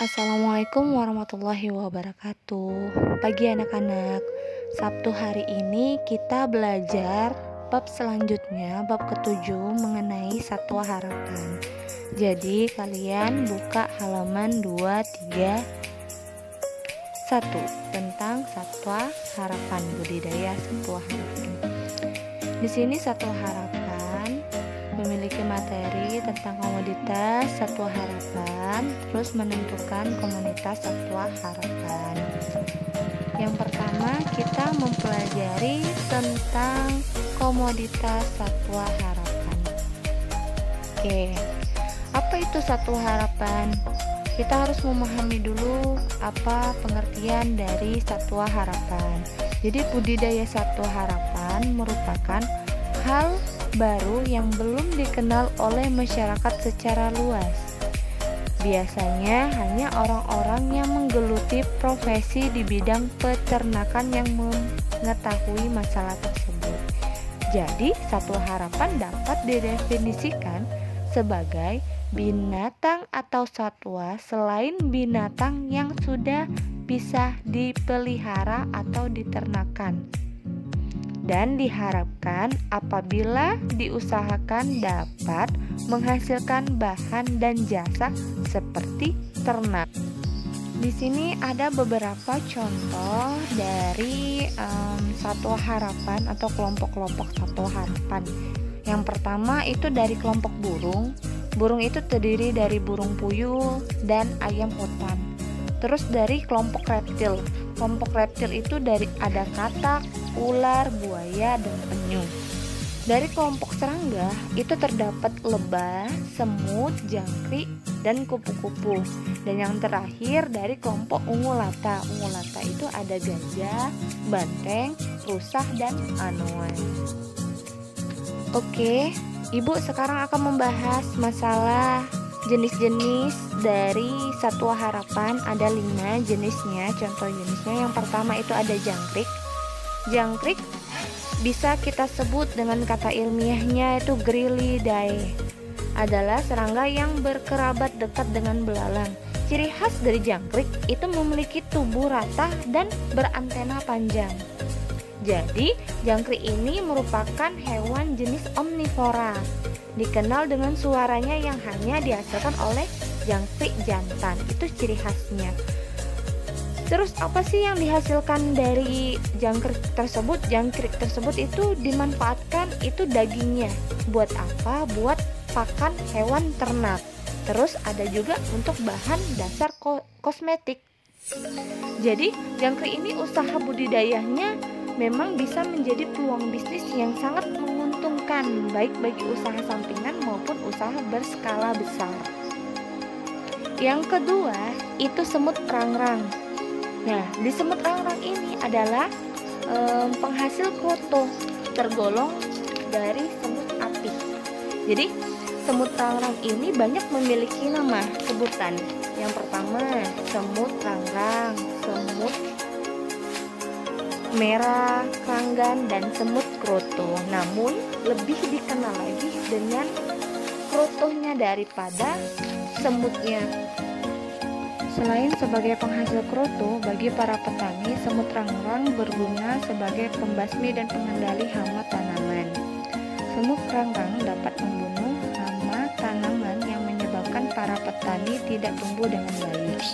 Assalamualaikum warahmatullahi wabarakatuh. Pagi anak-anak. Sabtu hari ini kita belajar bab selanjutnya, bab ketujuh mengenai Satwa Harapan. Jadi kalian buka halaman 231 tentang Satwa Harapan, budidaya Satwa Harapan. Di sini Satwa Harapan memiliki materi tentang komoditas Satwa Harapan, terus menentukan komunitas Satwa Harapan. Yang pertama kita mempelajari tentang komoditas Satwa Harapan. Oke, apa itu Satwa Harapan? Kita harus memahami dulu apa pengertian dari Satwa Harapan. Jadi budidaya Satwa Harapan merupakan hal baru yang belum dikenal oleh masyarakat secara luas. Biasanya hanya orang-orang yang menggeluti profesi di bidang peternakan yang mengetahui masalah tersebut. Jadi, Satwa Harapan dapat didefinisikan sebagai binatang atau satwa selain binatang yang sudah bisa dipelihara atau diternakan, dan diharapkan apabila diusahakan dapat menghasilkan bahan dan jasa seperti ternak. Di sini ada beberapa contoh dari Satwa Harapan atau kelompok-kelompok Satwa Harapan. Yang pertama itu dari kelompok burung. Burung itu terdiri dari burung puyuh dan ayam hutan. Terus dari kelompok reptil. Kelompok reptil itu dari ada katak, ular, buaya, dan penyu. Dari kelompok serangga itu terdapat lebah, semut, jangkrik, dan kupu-kupu. Dan yang terakhir dari kelompok ungulata. Ungulata itu ada gajah, banteng, rusa, dan anoa. Oke, Ibu sekarang akan membahas masalah jenis-jenis dari Satwa Harapan. Ada 5 jenisnya, contoh jenisnya. Yang pertama itu ada jangkrik. Jangkrik bisa kita sebut dengan kata ilmiahnya itu Grylidae. Adalah serangga yang berkerabat dekat dengan belalang. Ciri khas dari jangkrik itu memiliki tubuh rata dan berantena panjang. Jadi, jangkrik ini merupakan hewan jenis omnivora. Dikenal dengan suaranya yang hanya dihasilkan oleh jangkrik jantan. Itu ciri khasnya. Terus apa sih yang dihasilkan dari jangkrik tersebut? Jangkrik tersebut itu dimanfaatkan itu dagingnya. Buat apa? Buat pakan hewan ternak. Terus ada juga untuk bahan dasar kosmetik. Jadi jangkrik ini usaha budidayanya memang bisa menjadi peluang bisnis yang sangat menguntungkan, baik bagi usaha sampingan maupun usaha berskala besar. Yang kedua itu semut rangrang. Nah, di semut rangrang ini adalah penghasil kroto, tergolong dari semut api. Jadi semut rangrang ini banyak memiliki nama sebutan. Yang pertama semut rangrang, semut merah keranggan, dan semut kroto. Namun lebih dikenal lagi dengan krotonya daripada semutnya. Selain sebagai penghasil kroto, bagi para petani, semut rangrang berguna sebagai pembasmi dan pengendali hama tanaman. Semut rangrang dapat membunuh hama tanaman yang menyebabkan para petani tidak tumbuh dengan baik.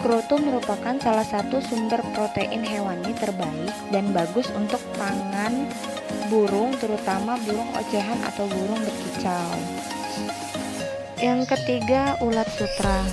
Kroto merupakan salah satu sumber protein hewani terbaik dan bagus untuk pangan burung, terutama burung ocehan atau burung berkicau. Yang ketiga, ulat sutra.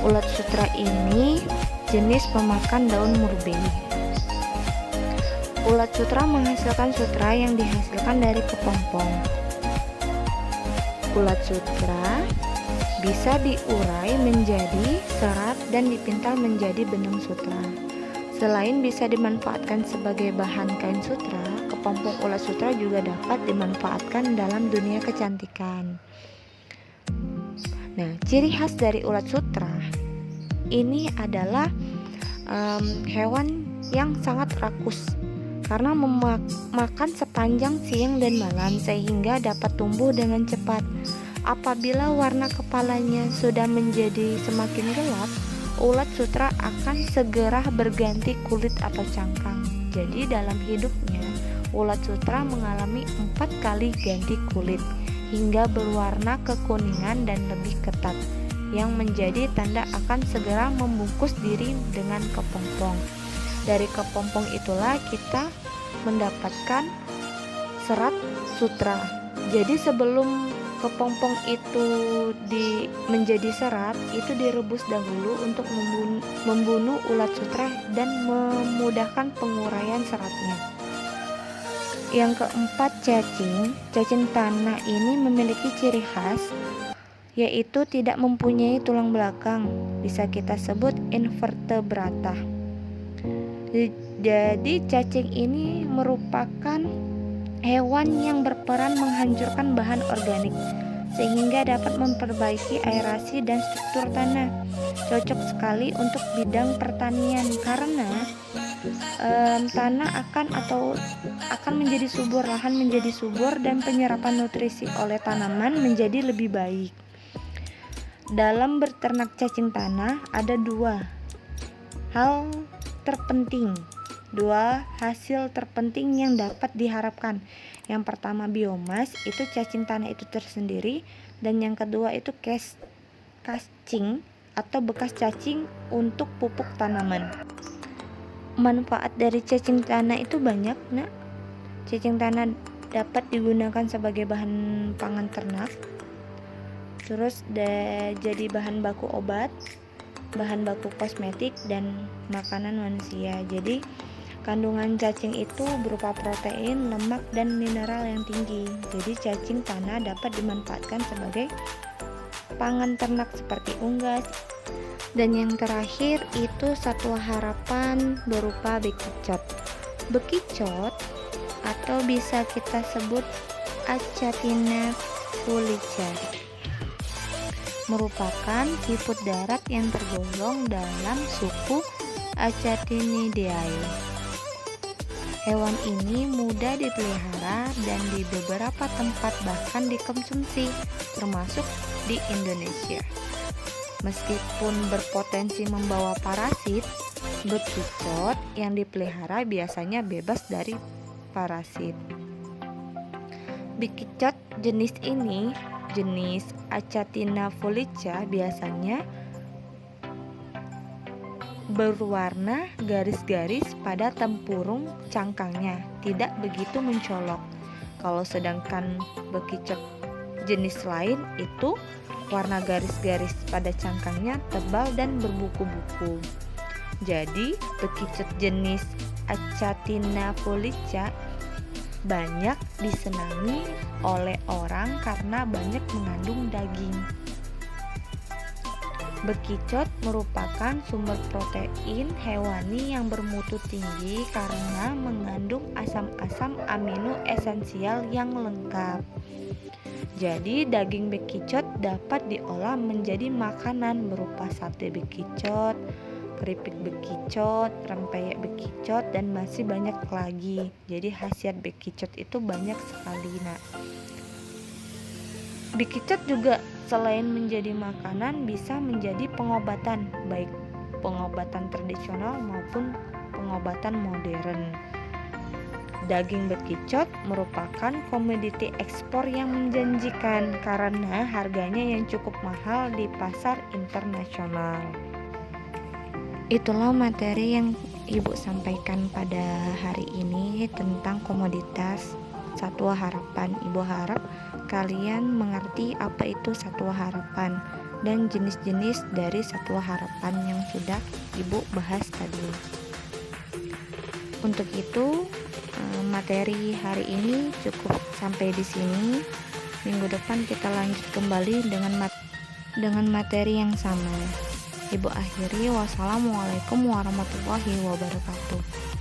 Ulat sutra ini jenis pemakan daun murbei. Ulat sutra menghasilkan sutra yang dihasilkan dari kepompong. Ulat sutra bisa diurai menjadi serat dan dipintal menjadi benang sutra. Selain bisa dimanfaatkan sebagai bahan kain sutra, kepompong ulat sutra juga dapat dimanfaatkan dalam dunia kecantikan. Nah, ciri khas dari ulat sutra ini adalah hewan yang sangat rakus karena memakan sepanjang siang dan malam sehingga dapat tumbuh dengan cepat. Apabila warna kepalanya sudah menjadi semakin gelap, ulat sutra akan segera berganti kulit atau cangkang. Jadi dalam hidupnya, ulat sutra mengalami 4 kali ganti kulit hingga berwarna kekuningan dan lebih ketat, yang menjadi tanda akan segera membungkus diri dengan kepompong. Dari kepompong itulah kita mendapatkan serat sutra. Jadi sebelum kepompong itu menjadi serat, itu direbus dahulu untuk membunuh ulat sutra dan memudahkan penguraian seratnya. Yang keempat, cacing tanah ini memiliki ciri khas, yaitu tidak mempunyai tulang belakang, bisa kita sebut invertebrata. Jadi cacing ini merupakan hewan yang berperan menghancurkan bahan organik sehingga dapat memperbaiki aerasi dan struktur tanah. Cocok sekali untuk bidang pertanian karena tanah akan menjadi subur, lahan menjadi subur dan penyerapan nutrisi oleh tanaman menjadi lebih baik. Dalam berternak cacing tanah ada dua hasil terpenting yang dapat diharapkan. Yang pertama biomas, itu cacing tanah itu tersendiri, dan yang kedua itu casing atau bekas cacing untuk pupuk tanaman. Manfaat dari cacing tanah itu banyak, nak. Cacing tanah dapat digunakan sebagai bahan pangan ternak, terus jadi bahan baku obat, bahan baku kosmetik, dan makanan manusia. Jadi kandungan cacing itu berupa protein, lemak, dan mineral yang tinggi. Jadi cacing tanah dapat dimanfaatkan sebagai pangan ternak seperti unggas. Dan yang terakhir itu satwa harapan berupa bekicot. Bekicot atau bisa kita sebut Achatina fulica merupakan siput darat yang tergolong dalam suku Achatinidae. Hewan ini mudah dipelihara dan di beberapa tempat bahkan dikonsumsi, termasuk di Indonesia. Meskipun berpotensi membawa parasit, bekicot yang dipelihara biasanya bebas dari parasit. Bekicot jenis ini, jenis Achatina fulica, biasanya berwarna garis-garis pada tempurung cangkangnya, tidak begitu mencolok. Kalau sedangkan bekicot jenis lain itu warna garis-garis pada cangkangnya tebal dan berbuku-buku. Jadi bekicot jenis Achatina fulica banyak disenangi oleh orang karena banyak mengandung daging. Bekicot merupakan sumber protein hewani yang bermutu tinggi karena mengandung asam-asam amino esensial yang lengkap. Jadi daging bekicot dapat diolah menjadi makanan berupa sate bekicot, keripik bekicot, rempeyek bekicot, dan masih banyak lagi. Jadi khasiat bekicot itu banyak sekali, nak. Bekicot juga selain menjadi makanan bisa menjadi pengobatan, baik pengobatan tradisional maupun pengobatan modern. Daging bekicot merupakan komoditi ekspor yang menjanjikan karena harganya yang cukup mahal di pasar internasional. Itulah materi yang Ibu sampaikan pada hari ini tentang komoditas satwa harapan. Ibu harap kalian mengerti apa itu satwa harapan dan jenis-jenis dari satwa harapan yang sudah Ibu bahas tadi. Untuk itu, materi hari ini cukup sampai di sini. Minggu depan kita lanjut kembali dengan dengan materi yang sama. Ibu akhiri, wassalamualaikum warahmatullahi wabarakatuh.